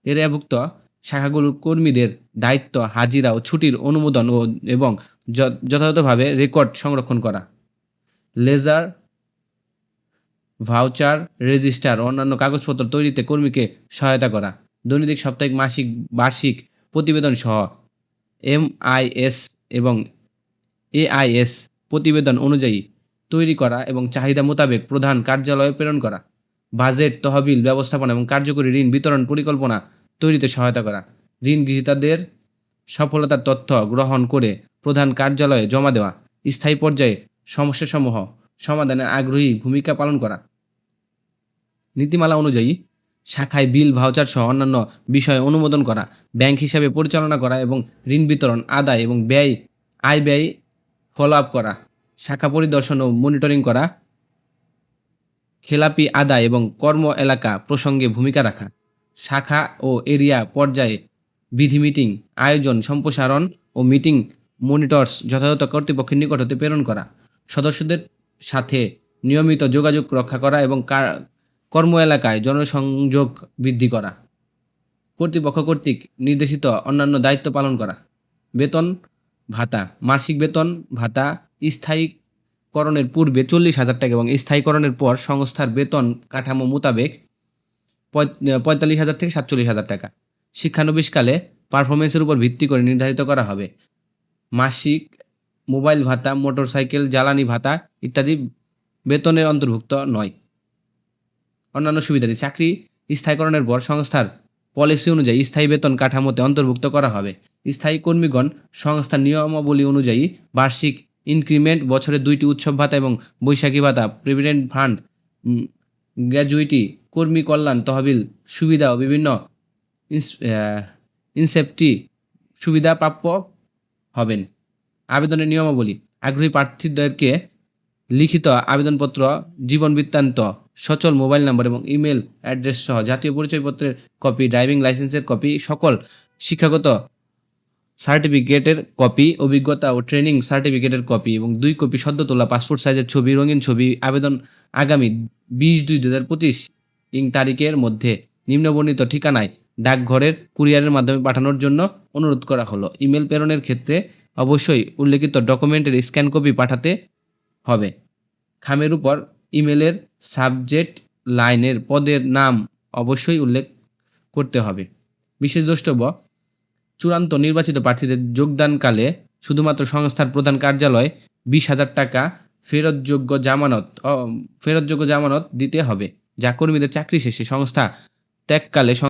এর এভুক্ত শাখাগুলোর কর্মীদের দায়িত্ব হাজিরা ও ছুটির অনুমোদন এবং যথাযথভাবে রেকর্ড সংরক্ষণ করা। লেজার, ভাউচার, রেজিস্টার ও অন্যান্য কাগজপত্র তৈরিতে কর্মীকে সহায়তা করা। দৈনিক, সাপ্তাহিক, মাসিক, বার্ষিক প্রতিবেদন সহ MIS এবং AIS প্রতিবেদন অনুযায়ী তৈরি করা এবং চাহিদা মোতাবেক প্রধান কার্যালয়ে প্রেরণ করা। বাজেট, তহবিল ব্যবস্থাপনা এবং কার্যকরী ঋণ বিতরণ পরিকল্পনা তৈরিতে সহায়তা করা। ঋণ গ্রহীতাদের সফলতার তথ্য গ্রহণ করে প্রধান কার্যালয়ে জমা দেওয়া। স্থায়ী পর্যায়ে সমস্যাসমূহ সমাধানে আগ্রহী ভূমিকা পালন করা। নীতিমালা অনুযায়ী শাখায় বিল, ভাউচার সহ অন্যান্য বিষয় অনুমোদন করা। ব্যাংক হিসাবে পরিচালনা করা এবং ঋণ বিতরণ, আদায় এবং আয় ব্যয় ফলো আপ করা। শাখা পরিদর্শন ও মনিটরিং করা। খেলাপি আদায় এবং কর্ম এলাকা প্রসঙ্গে ভূমিকা রাখা। শাখা ও এরিয়া পর্যায়ে বিধি মিটিং আয়োজন, সম্প্রসারণ ও মিটিং মনিটরস যথাযথ কর্তৃপক্ষের নিকট হতে প্রেরণ করা। সদস্যদের সাথে নিয়মিত যোগাযোগ রক্ষা করা এবং কর্ম এলাকায় জনসংযোগ বৃদ্ধি করা। কর্তৃপক্ষ কর্তৃক নির্দেশিত অন্যান্য দায়িত্ব পালন করা। বেতন ভাতা, মাসিক বেতন ভাতা স্থায়ীকরণের পূর্বে 40,000 টাকা এবং স্থায়ীকরণের পর সংস্থার বেতন কাঠামো মোতাবেক 45,000 থেকে 47,000 টাকা। শিক্ষানবিশকালে পারফরমেন্সের উপর ভিত্তি করে নির্ধারিত করা হবে। মাসিক মোবাইল ভাতা, মোটরসাইকেল জ্বালানি ভাতা ইত্যাদি বেতনের অন্তর্ভুক্ত নয়। অন্যান্য সুবিধাদি: চাকরি স্থায়ীকরণের পর সংস্থার পলিসি অনুযায়ী স্থায়ী বেতন কাঠামোতে অন্তর্ভুক্ত করা হবে। স্থায়ী কর্মীগণ সংস্থার নিয়মাবলী অনুযায়ী বার্ষিক ইনক্রিমেন্ট, বছরে 2টি উৎসব ভাতা এবং বৈশাখী ভাতা, প্রভিডেন্ট ফান্ড, গ্র্যাজুইটি, কর্মী কল্যাণ তহবিল সুবিধা ও বিভিন্ন ইনসেপ্টি সুবিধা প্রাপ্য হবেন। আবেদনের নিয়মাবলী: আগ্রহী প্রার্থীদেরকে লিখিত আবেদনপত্র, জীবন বৃত্তান্ত, সচল মোবাইল নম্বর এবং ইমেল অ্যাড্রেস সহ জাতীয় পরিচয়পত্রের কপি, ড্রাইভিং লাইসেন্সের কপি, সকল শিক্ষাগত সার্টিফিকেটের কপি, অভিজ্ঞতা ও ট্রেনিং সার্টিফিকেটের কপি এবং 2 কপি সদ্য তোলা পাসপোর্ট সাইজের ছবি, রঙিন ছবি। আবেদন আগামী 20/2/2025 তারিখের মধ্যে নিম্নবর্ণিত ঠিকানায় ডাকঘরের কুরিয়ারের মাধ্যমে পাঠানোর জন্য অনুরোধ করা হলো। ইমেল প্রেরণের ক্ষেত্রে অবশ্যই উল্লেখিত ডকুমেন্টের স্ক্যান কপি পাঠাতে হবে। খামের উপর ইমেলের সাবজেক্ট লাইনের পদের নাম অবশ্যই উল্লেখ করতে হবে। বিশেষ দ্রষ্টব্য: চূড়ান্ত নির্বাচিত প্রার্থীদের যোগদানকালে শুধুমাত্র সংস্থার প্রধান কার্যালয়ে 20,000 টাকা ফেরতযোগ্য জামানত দিতে হবে, যা কর্মীদের চাকরি শেষে সংস্থা ত্যাগকালে